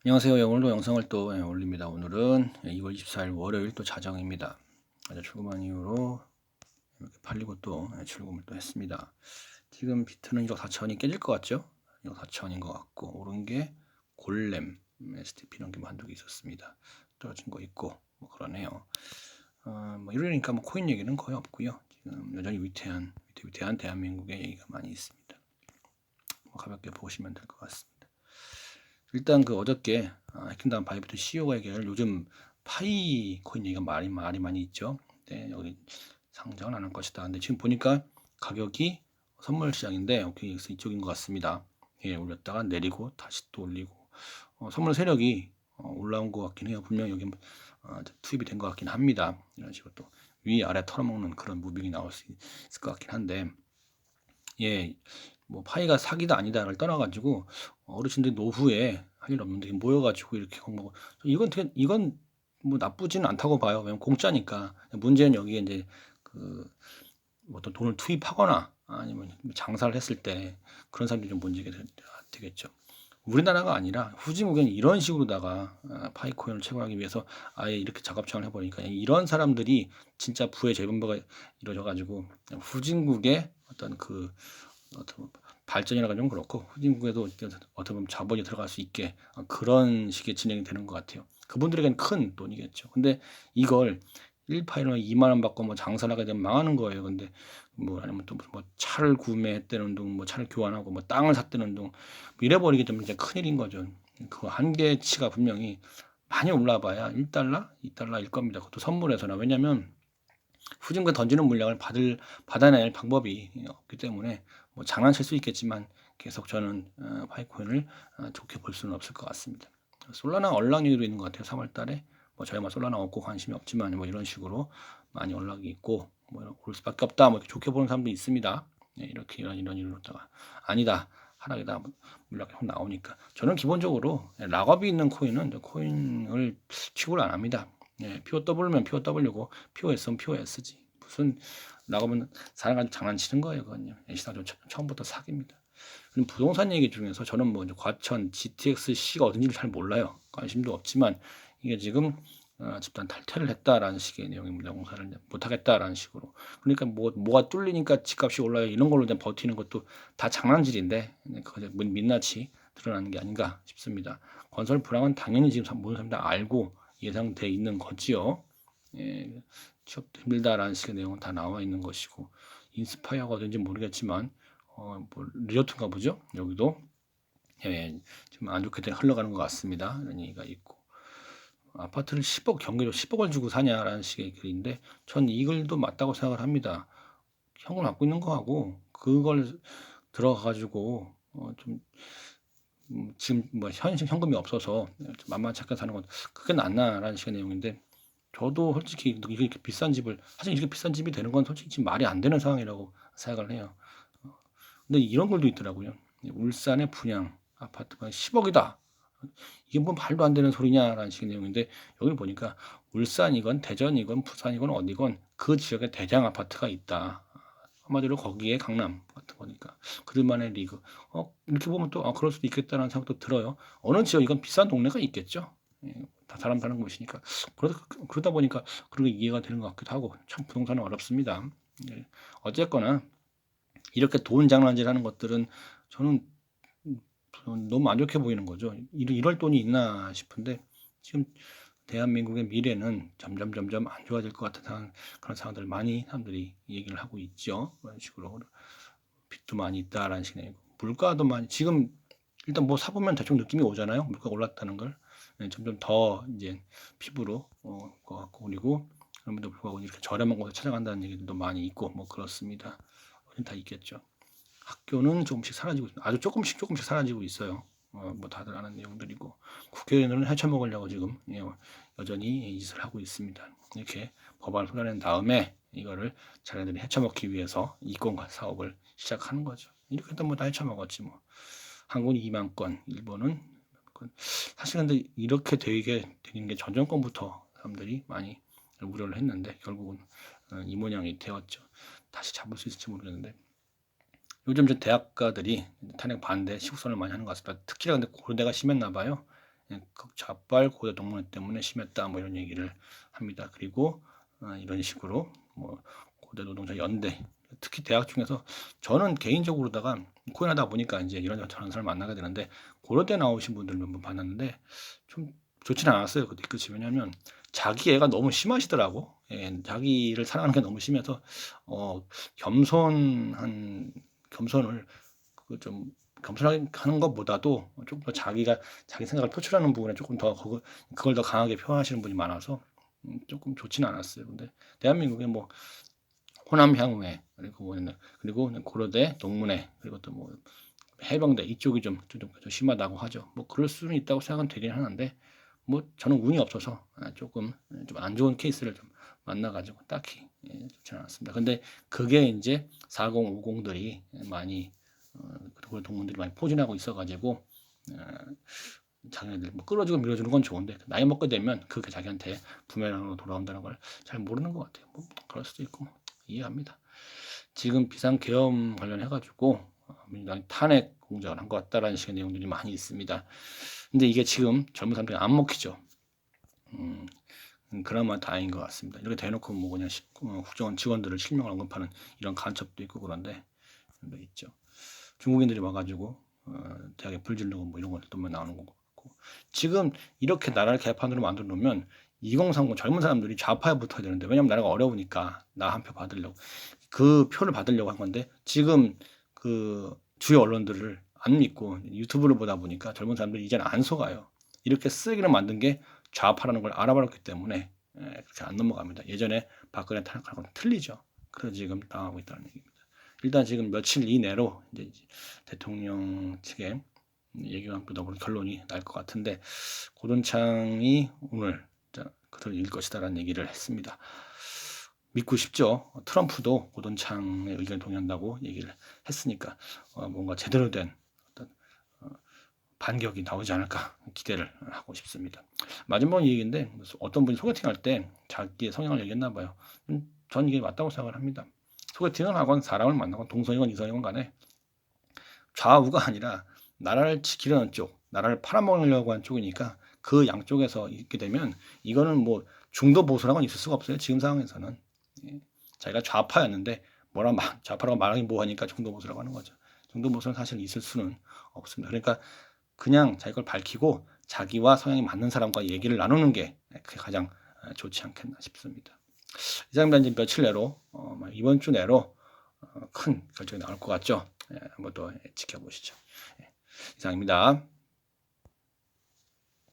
안녕하세요. 오늘도 영상을 또 올립니다. 오늘은 2월 24일 월요일 또 자정입니다. 어제 출금한 이후로 이렇게 팔리고 또 출금을 또 했습니다. 지금 비트는 1억 4천이 깨질 것 같죠? 1억 4천인 것 같고 오른 게 골렘, STP 이런 게 한두 개 있었습니다. 떨어진 거 있고 뭐 그러네요. 뭐 이러니까 뭐 코인 얘기는 거의 없고요. 지금 여전히 위태한 대한민국의 얘기가 많이 있습니다. 뭐 가볍게 보시면 될 것 같습니다. 일단 그 어저께 해킹당한 바이비트 CEO가 얘기를 요즘 파이 코인 얘기가 말이 많이 있죠. 네, 여기 상장은 안 할 것이다. 근데 지금 보니까 가격이 선물 시장인데 OKX 이쪽인 것 같습니다. 예, 올렸다가 내리고 다시 또 올리고 선물 세력이 올라온 것 같긴 해요. 분명히 여기 투입이 된 것 같긴 합니다. 이런 식으로 또 위아래 털어먹는 그런 무빙이 나올 수 있을 것 같긴 한데 예, 뭐 파이가 사기다 아니다를 떠나가지고 어르신들이 노후에 할 일 없는데 모여가지고 이렇게 공부 이건 뭐 나쁘지는 않다고 봐요. 왜냐면 공짜니까. 문제는 여기에 이제 그 어떤 돈을 투입하거나 아니면 장사를 했을 때 그런 사람들이 좀 문제가 되겠죠. 우리나라가 아니라 후진국에는 이런 식으로다가 파이코인을 채굴하기 위해서 아예 이렇게 작업창을 해버리니까 이런 사람들이 진짜 부의 재분배가 이루어져가지고 후진국의 어떤 발전이라고 좀 그렇고 후진국에도 어떻게 보면 자본이 들어갈 수 있게 그런 식의 진행이 되는 것 같아요. 그분들에게는 큰 돈이겠죠. 근데 이걸 1파일이나 2만 원 받고 뭐 장사를 하게 되면 망하는 거예요. 근데 뭐 아니면 또 뭐 차를 구매했다는 둥, 뭐 차를 교환하고 뭐 땅을 샀다는 둥, 뭐 이래버리게 되면 이제 큰일인 거죠. 그 한계치가 분명히 많이 올라봐야 1달러, 2달러일 겁니다. 그것도 선물에서나. 왜냐면 후진국에 던지는 물량을 받아낼 방법이 없기 때문에 뭐 장난칠 수 있겠지만 계속 저는 파이코인을 좋게 볼 수는 없을 것 같습니다. 솔라나 얼락 얘기도 있는 것 같아요. 3월 달에 뭐 저희 뭐 솔라나 없고 관심이 없지만 뭐 이런 식으로 많이 연락이 있고 뭐 올 수밖에 없다 뭐 이렇게 좋게 보는 사람도 있습니다. 네, 이렇게 이런 이유로다가 아니다 하락이다 물량이 계속 나오니까 저는 기본적으로 락업이 있는 코인을 취급을 안 합니다. 예, POW면 POW고 POS면 POS지. 무슨 나가면 사람 가지고 장난치는 거예요, 그건요. 시장 처음부터 사기입니다. 그럼 부동산 얘기 중에서 저는 뭐 이제 과천 GTX-C가 어딘지를 잘 몰라요. 관심도 없지만 이게 지금 집단 탈퇴를 했다라는 식의 내용입니다. 공사를 못하겠다라는 식으로. 그러니까 뭐가 뚫리니까 집값이 올라요. 이런 걸로 이제 버티는 것도 다 장난질인데 그거 민낯이 드러나는 게 아닌가 싶습니다. 건설 불황은 당연히 지금 모든 사람들 다 알고 예상돼 있는 거지요. 예, 취업도 힘들다라는 식의 내용은 다 나와 있는 것이고 인스파이어가 어딘지 모르겠지만 뭐 리조트인가 보죠. 여기도 예, 지금 안 좋게 흘러가는 것 같습니다. 이런 얘기가 있고 아파트를 10억 경기도 10억을 주고 사냐라는 식의 글인데 전 이 글도 맞다고 생각을 합니다. 현금 갖고 있는 거하고 그걸 들어가가지고 좀 지금 뭐 현금이 없어서 만만치 않게 사는 건 그게 낫나라는 식의 내용인데 저도 솔직히 이렇게 비싼 집을 사실 이렇게 비싼 집이 되는 건 솔직히 지금 말이 안 되는 상황이라고 생각을 해요. 근데 이런 글도 있더라고요. 울산의 분양 아파트가 10억이다. 이게 뭐 말도 안 되는 소리냐라는 식의 내용인데 여기 보니까 울산이건 대전이건 부산이건 어디건 그 지역에 대장 아파트가 있다. 한마디로 거기에 강남 같은 거니까 그들만의 리그. 이렇게 보면 또 그럴 수도 있겠다는 생각도 들어요. 어느 지역 이건 비싼 동네가 있겠죠. 예, 다 사람 사는 곳이니까 그러다 보니까 그런 게 이해가 되는 것 같기도 하고 참 부동산은 어렵습니다. 예, 어쨌거나 이렇게 돈 장난질 하는 것들은 저는 너무 안 좋게 보이는 거죠. 이럴 돈이 있나 싶은데 지금 대한민국의 미래는 점점 안 좋아질 것 같은 그런 상황들 많이 사람들이 얘기를 하고 있죠. 그런 식으로 빚도 많이 있다라는 식의 물가도 많이 지금 일단 뭐 사보면 대충 느낌이 오잖아요. 물가 올랐다는 걸 점점 더 이제 피부로 것 같고 그리고 그럼에도 불구하고 이렇게 저렴한 곳에 찾아간다는 얘기도 많이 있고 뭐 그렇습니다. 다 있겠죠. 학교는 조금씩 사라지고 아주 조금씩 사라지고 있어요. 뭐 다들 아는 내용들이고 국회의원은 헤쳐먹으려고 지금 여전히 이 짓을 하고 있습니다. 이렇게 법안을 손내낸 다음에 이거를 자기들이 헤쳐먹기 위해서 이권 사업을 시작하는 거죠. 이렇게 또 뭐 다 헤쳐먹었지 뭐. 한국은 2만 건, 일본은 사실 근데 이렇게 되게 되는 게 전 정권부터 사람들이 많이 우려를 했는데 결국은 이 모양이 되었죠. 다시 잡을 수 있을지 모르겠는데 요즘 저 대학가들이 탄핵 반대 시국선을 많이 하는 것 같습니다. 특히나 근데 고려대가 심했나 봐요. 좌빨 고대 동문회 때문에 심했다 뭐 이런 얘기를 합니다. 그리고 이런 식으로 뭐 고대 노동자 연대, 특히 대학 중에서 저는 개인적으로다가 코인하다 보니까 이제 이런 저런 사람 만나게 되는데 고려대 나오신 분들 몇 번 봤는데 좀 좋지는 않았어요. 그 뒤끝이. 왜냐하면 자기 애가 너무 심하시더라고. 자기를 사랑하는 게 너무 심해서 겸손을 좀 겸손하게 하는 것보다도 조금 더 자기가 자기 생각을 표출하는 부분에 조금 더 그걸 더 강하게 표현하시는 분이 많아서 조금 좋지는 않았어요. 근데 대한민국에 뭐 호남 향후회 그리고 고려대 동문회 그리고 또 뭐 해병대 이쪽이 좀 심하다고 하죠. 뭐 그럴 수는 있다고 생각은 되긴 하는데 뭐 저는 운이 없어서 조금 좀 안 좋은 케이스를 좀 만나가지고 딱히 좋지는 않았습니다. 근데 그게 이제 4050들이 많이 그리고 동문들이 많이 포진하고 있어가지고 자기네들 뭐 끌어주고 밀어주는 건 좋은데 나이 먹게 되면 그게 자기한테 부메랑으로 돌아온다는 걸 잘 모르는 것 같아요. 뭐 그럴 수도 있고 이해합니다. 지금 비상계엄 관련해가지고 민주당이 탄핵 공작을 한 것 같다라는 식의 내용들이 많이 있습니다. 근데 이게 지금 젊은 사람들이 안 먹히죠. 그나마 다행인 것 같습니다. 이렇게 대놓고 뭐 그냥 국정원 직원들을 실명을 언급하는 이런 간첩도 있고 그런데 있죠. 중국인들이 와가지고 대학에 불 지르고 뭐 이런 것도 나오는 거고 지금 이렇게 나라를 개판으로 만들어 놓으면 2030 젊은 사람들이 좌파에 붙어야 되는데 왜냐면 나라가 어려우니까 나 한 표 받으려고 그 표를 받으려고 한 건데 지금 그 주요 언론들을 안 믿고 유튜브를 보다 보니까 젊은 사람들이 이제는 안 속아요. 이렇게 쓰레기를 만든 게 좌파라는 걸 알아버렸기 때문에 그렇게 안 넘어갑니다. 예전에 박근혜 탄핵하는 건 틀리죠. 그래서 지금 당하고 있다는 얘기입니다. 일단 지금 며칠 이내로 이제 대통령 측에 얘기가 나오는 결론이 날 것 같은데 고돈창이 오늘 그들을 읽을 것이다라는 얘기를 했습니다. 믿고 싶죠. 트럼프도 고돈창의 의견을 동의한다고 얘기를 했으니까 뭔가 제대로 된 어떤 반격이 나오지 않을까 기대를 하고 싶습니다. 마지막 얘기인데 어떤 분이 소개팅할 때 자기의 성향을 얘기했나 봐요. 전 이게 맞다고 생각을 합니다. 소개팅을 하건 사람을 만나건 동성이건 이성이건 간에 좌우가 아니라 나라를 지키려는 쪽, 나라를 팔아먹으려고 하는 쪽이니까 그 양쪽에서 있게 되면 이거는 뭐 중도 보수라고는 있을 수가 없어요. 지금 상황에서는. 자기가 좌파였는데 좌파라고 말하기 뭐하니까 중도 보수라고 하는 거죠. 중도 보수는 사실 있을 수는 없습니다. 그러니까 그냥 자기 걸 밝히고 자기와 성향이 맞는 사람과 얘기를 나누는 게 그게 가장 좋지 않겠나 싶습니다. 이상입니다. 이제 며칠 내로 이번 주 내로 큰 결정이 나올 것 같죠. 한번 더 지켜보시죠. 이상입니다.